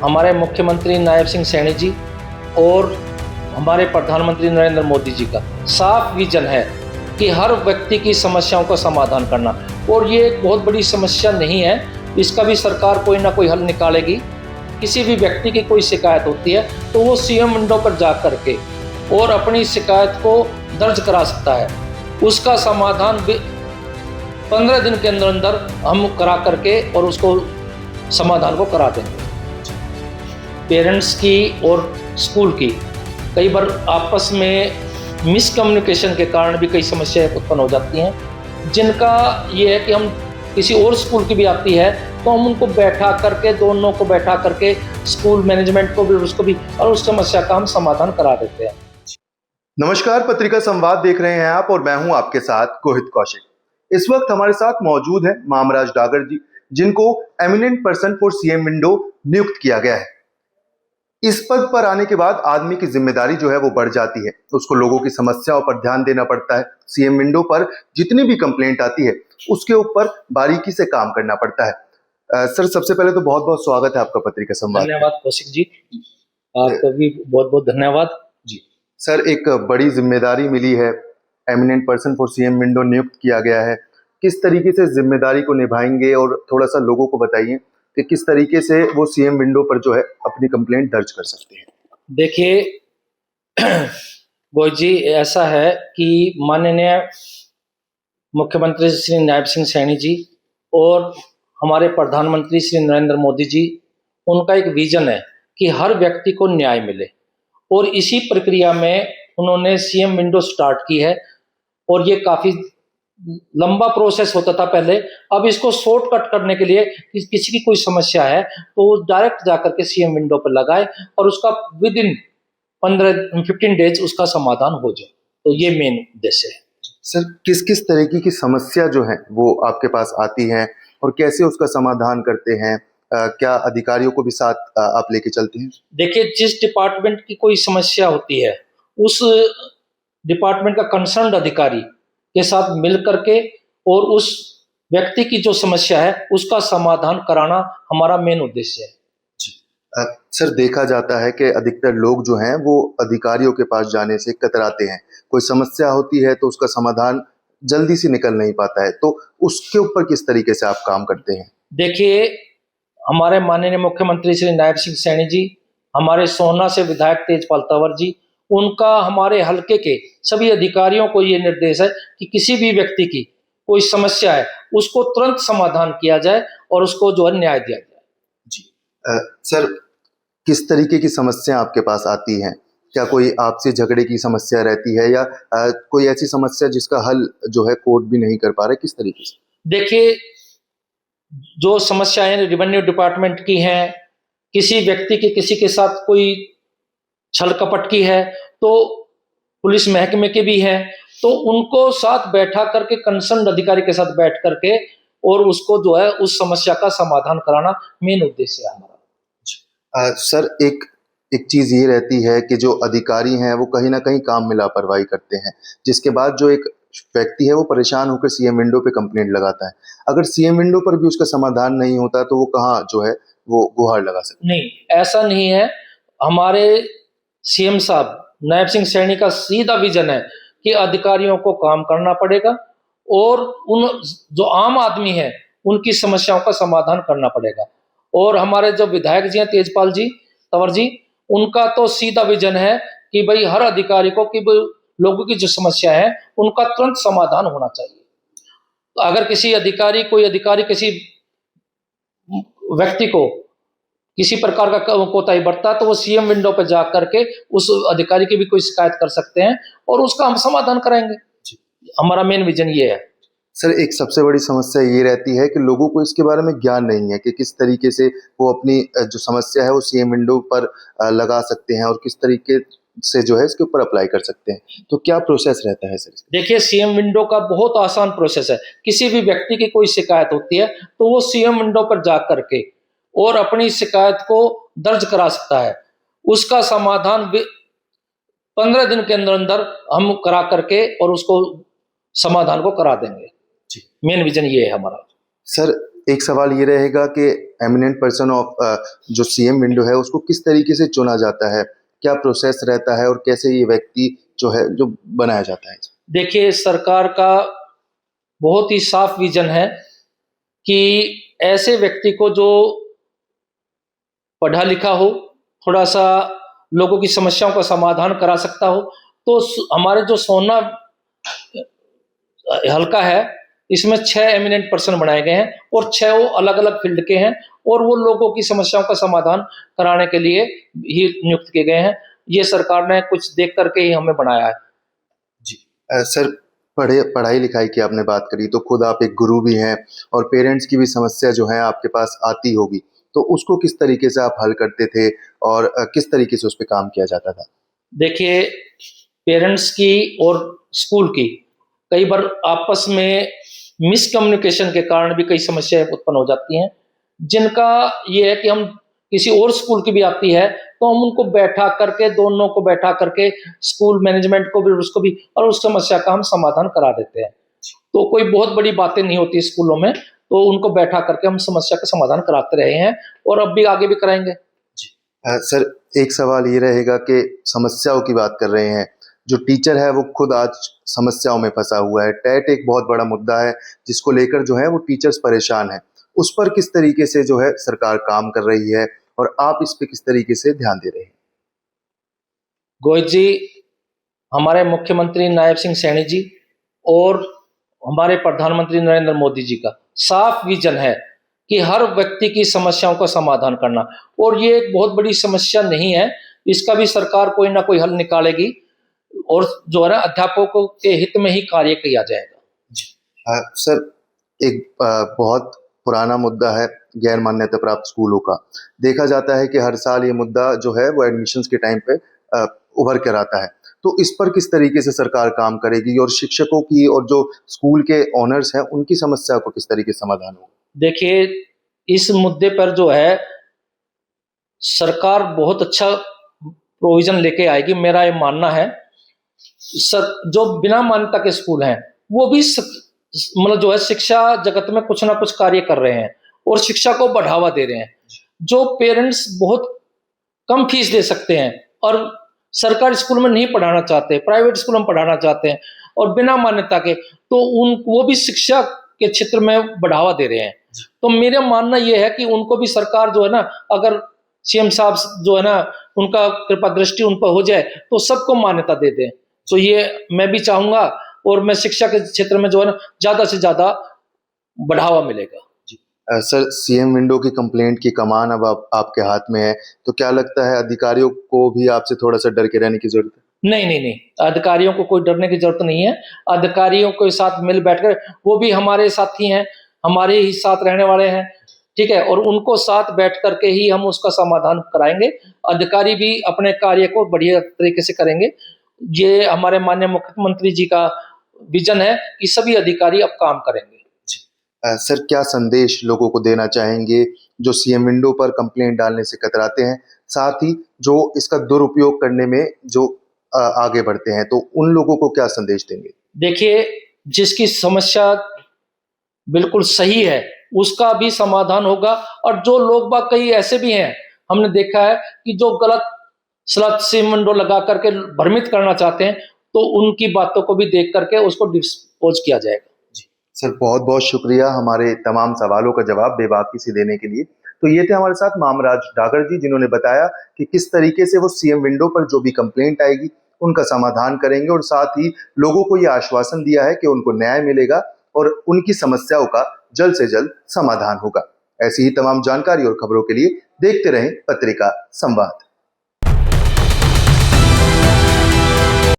हमारे मुख्यमंत्री नायब सिंह सैनी जी और हमारे प्रधानमंत्री नरेंद्र मोदी जी का साफ विजन है कि हर व्यक्ति की समस्याओं का समाधान करना, और ये एक बहुत बड़ी समस्या नहीं है, इसका भी सरकार कोई ना कोई हल निकालेगी। किसी भी व्यक्ति की कोई शिकायत होती है तो वो सीएम विंडो पर जा करके और अपनी शिकायत को दर्ज करा सकता है। उसका समाधान 15 दिन के अंदर अंदर हम करा करके और उसको समाधान को करा देंगे। पेरेंट्स की और स्कूल की कई बार आपस में मिसकम्युनिकेशन के कारण भी कई समस्याएं उत्पन्न हो जाती हैं, जिनका ये है कि हम किसी और स्कूल की भी आती है तो हम उनको बैठा करके, दोनों को बैठा करके, स्कूल मैनेजमेंट को भी, उसको भी, और उस समस्या का हम समाधान करा देते हैं। नमस्कार, पत्रिका संवाद देख रहे हैं आप और मैं हूं आपके साथ कोहित कौशिक। इस वक्त हमारे साथ मौजूद है मामराज डागर जी, जिनको eminent person for CM window नियुक्त किया गया है। इस पद पर आने के बाद आदमी की जिम्मेदारी जो है वो बढ़ जाती है, उसको लोगों की समस्याओं पर ध्यान देना पड़ता है। सीएम विंडो पर जितनी भी कंप्लेंट आती है उसके ऊपर बारीकी से काम करना पड़ता है। सर, सबसे पहले तो बहुत बहुत स्वागत है आपका पत्रिका संवाद। धन्यवाद कौशिक जी, आपको भी बहुत बहुत धन्यवाद जी। सर, एक बड़ी जिम्मेदारी मिली है, eminent person for CM window नियुक्त किया गया है। किस तरीके से जिम्मेदारी को निभाएंगे और थोड़ा सा लोगों को बताइए कि किस तरीके से वो सीएम विंडो पर जो है अपनी कंप्लेंट दर्ज कर सकते हैं। देखिए गोविंद जी, ऐसा है कि माननीय मुख्यमंत्री श्री नायब सिंह सैनी जी और हमारे प्रधानमंत्री श्री नरेंद्र मोदी जी, उनका एक विजन है कि हर व्यक्ति को न्याय मिले, और इसी प्रक्रिया में उन्होंने सीएम विंडो स्टार्ट की है। और ये काफ़ी लंबा प्रोसेस होता था पहले, अब इसको शॉर्टकट करने के लिए किसी की कोई समस्या है तो वो डायरेक्ट जाकर के सीएम विंडो पर लगाए और उसका विद इन 15 डेज उसका समाधान हो जाए। तो ये मेन उद्देश्य है। सर, किस किस तरीके की समस्या जो है वो आपके पास आती है और कैसे उसका समाधान करते हैं? क्या अधिकारियों को भी साथ आप लेके चलते हैं? देखिए, जिस डिपार्टमेंट की कोई समस्या होती है उस डिपार्टमेंट का कंसर्न अधिकारी के साथ मिल करके और उस व्यक्ति की जो समस्या है उसका समाधान कराना हमारा मेन उद्देश्य है। सर, देखा जाता है कि अधिकतर लोग जो हैं वो अधिकारियों के पास जाने से कतराते हैं। कोई समस्या होती है तो उसका समाधान जल्दी से निकल नहीं पाता है, तो उसके ऊपर किस तरीके से आप काम करते हैं? देखिए, हमारे माननीय मुख्यमंत्री श्री नायब सिंह सैनी जी, हमारे सोहना से विधायक तेजपाल तंवर जी, उनका हमारे हलके के सभी अधिकारियों को ये निर्देश है कि किसी भी व्यक्ति की कोई समस्या है उसको तुरंत समाधान किया जाए और उसको जो है न्याय दिया जाए। जी। सर, किस तरीके की समस्या आपके पास आती है? क्या कोई आपसे झगड़े की समस्या रहती है या कोई ऐसी समस्या जिसका हल जो है कोर्ट भी नहीं कर पा रहे, किस तरीके से? देखिए, जो समस्याएं रेवेन्यू डिपार्टमेंट की हैं, किसी व्यक्ति की किसी के साथ कोई छल कपट की है, तो पुलिस महकमे के भी हैं, तो उनको साथ बैठा करके कंसर्न अधिकारी के साथ बैठ करके और उसको जो है उस समस्या का समाधान कराना मेन उद्देश्य है हमारा। सर, एक चीज ये रहती है कि जो अधिकारी हैं वो कहीं ना कहीं काम में लापरवाही करते हैं, जिसके बाद जो एक व्यक्ति है वो परेशान होकर सीएम विंडो पे कंप्लेंट लगाता है। अगर सीएम विंडो पर भी उसका समाधान नहीं होता तो वो कहाँ जो है वो गुहार लगा सकते? नहीं, ऐसा नहीं है। हमारे सीएम साहब नायब सिंह सैनी का सीधा विजन है कि अधिकारियों को काम करना पड़ेगा और उन जो आम आदमी है उनकी समस्याओं का समाधान करना पड़ेगा। और हमारे जो विधायक जी हैं तेजपाल जी तंवर जी, उनका तो सीधा विजन है कि भाई हर अधिकारी को कि लोगों की जो समस्या है उनका तुरंत समाधान होना चाहिए। तो अगर कोई अधिकारी किसी व्यक्ति को किसी प्रकार का कोताही बरतता है तो वो सीएम विंडो पर जा करके उस अधिकारी की भी कोई शिकायत कर सकते हैं और उसका हम समाधान कराएंगे। हमारा मेन विजन ये है। सर, एक सबसे बड़ी समस्या ये रहती है कि लोगों को इसके बारे में ज्ञान नहीं है कि किस तरीके से वो अपनी जो समस्या है वो सीएम विंडो पर लगा सकते हैं और किस तरीके से जो है इसके ऊपर अप्लाई कर सकते हैं। तो क्या प्रोसेस रहता है सर? देखिए, सीएम विंडो का बहुत आसान प्रोसेस है। किसी भी व्यक्ति की कोई शिकायत होती है तो वो सीएम विंडो पर जा करके और अपनी शिकायत को दर्ज करा सकता है। उसका समाधान 15 दिन के अंदर अंदर हम करा करके और उसको समाधान को करा देंगे। मेन विजन ये है हमारा। सर, एक सवाल ये रहेगा कि एमिनेंट पर्सन ऑफ जो सीएम विंडो है उसको किस तरीके से चुना जाता है, क्या प्रोसेस रहता है और कैसे ये व्यक्ति जो है जो बनाया जाता है? देखिए, सरकार का बहुत ही साफ विजन है कि ऐसे व्यक्ति को जो पढ़ा लिखा हो, थोड़ा सा लोगों की समस्याओं का समाधान करा सकता हो। तो हमारे जो सोना हल्का है, इसमें 6 एमिनेंट पर्सन बनाए गए हैं और 6 वो अलग अलग फील्ड के हैं और वो लोगों की समस्याओं का समाधान कराने के लिए ही नियुक्त किए गए हैं। ये सरकार ने कुछ देख करके ही हमें बनाया है। जी सर, पढ़ाई लिखाई की आपने बात करी, तो खुद आप एक गुरु भी हैं और पेरेंट्स की भी समस्या जो है आपके पास आती होगी, तो उसको किस तरीके से आप हल करते थे और किस तरीके से उस पर काम किया जाता था? देखिए, पेरेंट्स की और स्कूल की कई बार आपस में मिसकम्युनिकेशन के कारण भी कई समस्याएं उत्पन्न हो जाती हैं, जिनका ये है कि हम किसी और स्कूल की भी आती है तो हम उनको बैठा करके, दोनों को बैठा करके, स्कूल मैनेजमेंट को भी उसको भी, और उस समस्या का हम समाधान करा देते हैं। तो कोई बहुत बड़ी बातें नहीं होती स्कूलों में, तो उनको बैठा करके हम समस्या का समाधान कराते रहे हैं और अब भी आगे भी कराएंगे। सर, एक सवाल ये रहेगा कि समस्याओं की बात कर रहे हैं, जो टीचर है वो खुद आज समस्याओं में फंसा हुआ है। टेट एक बहुत बड़ा मुद्दा है जिसको लेकर जो है वो टीचर्स परेशान हैं। उस पर किस तरीके से जो है सरकार काम कर रही है और आप इस पे किस तरीके से ध्यान दे रहे हैं? गोहित जी, हमारे मुख्यमंत्री नायब सिंह सैनी जी और हमारे प्रधानमंत्री नरेंद्र मोदी जी का साफ विजन है कि हर व्यक्ति की समस्याओं का समाधान करना, और ये एक बहुत बड़ी समस्या नहीं है, इसका भी सरकार कोई ना कोई हल निकालेगी और जो है ना अध्यापकों के हित में ही कार्य किया जाएगा। सर, एक बहुत पुराना मुद्दा है गैर मान्यता प्राप्त स्कूलों का। देखा जाता है कि हर साल ये मुद्दा जो है वो एडमिशन्स के टाइम पे उभर कर आता है, तो इस पर किस तरीके से सरकार काम करेगी और शिक्षकों की और जो स्कूल के ओनर्स हैं उनकी समस्या को किस तरीके से समाधान होगा? देखिए, इस मुद्दे पर जो है सरकार बहुत अच्छा प्रोविजन लेके आएगी, मेरा ये मानना है। जो बिना मान्यता के स्कूल हैं वो भी मतलब जो है शिक्षा जगत में कुछ ना कुछ कार्य कर रहे हैं और शिक्षा को बढ़ावा दे रहे हैं। जो पेरेंट्स बहुत कम फीस दे सकते हैं और सरकारी स्कूल में नहीं पढ़ाना चाहते, प्राइवेट स्कूल में पढ़ाना चाहते हैं और बिना मान्यता के, तो वो भी शिक्षा के क्षेत्र में बढ़ावा दे रहे हैं। तो मेरा मानना यह है कि उनको भी सरकार जो है ना, अगर सीएम साहब जो है ना उनका कृपा दृष्टि उन पर हो जाए तो सबको मान्यता दे दें। तो ये मैं भी चाहूंगा और मैं शिक्षा के क्षेत्र में जो है ना ज्यादा से ज्यादा बढ़ावा मिलेगा। सर, सीएम विंडो की कंप्लेंट की कमान अब आपके हाथ में है, तो क्या लगता है अधिकारियों को भी आपसे थोड़ा सा डर के रहने की जरूरत है? नहीं नहीं नहीं, अधिकारियों को कोई डरने की जरूरत नहीं है। अधिकारियों के साथ मिल बैठकर, वो भी हमारे साथी हैं, हमारे ही साथ रहने वाले हैं, ठीक है, और उनको साथ बैठ करके ही हम उसका समाधान कराएंगे। अधिकारी भी अपने कार्य को बढ़िया तरीके से करेंगे। ये हमारे माननीय मुख्यमंत्री जी का विजन है कि सभी अधिकारी अब काम करेंगे। सर, क्या संदेश लोगों को देना चाहेंगे जो सीएम विंडो पर कंप्लेंट डालने से कतराते हैं, साथ ही जो इसका दुरुपयोग करने में जो आगे बढ़ते हैं, तो उन लोगों को क्या संदेश देंगे? देखिए, जिसकी समस्या बिल्कुल सही है उसका भी समाधान होगा, और जो लोग बाग कई ऐसे भी हैं, हमने देखा है कि जो गलत सलत सीएम विंडो लगा करके भ्रमित करना चाहते हैं, तो उनकी बातों को भी देख करके उसको डिस्पोज किया जाएगा। सर, बहुत बहुत शुक्रिया हमारे तमाम सवालों का जवाब बेबाकी से देने के लिए। तो ये थे हमारे साथ मामराज डागर जी, जिन्होंने बताया कि किस तरीके से वो सीएम विंडो पर जो भी कंप्लेंट आएगी उनका समाधान करेंगे और साथ ही लोगों को ये आश्वासन दिया है कि उनको न्याय मिलेगा और उनकी समस्याओं का जल्द से जल्द समाधान होगा। ऐसी ही तमाम जानकारी और खबरों के लिए देखते रहें पत्रिका संवाद।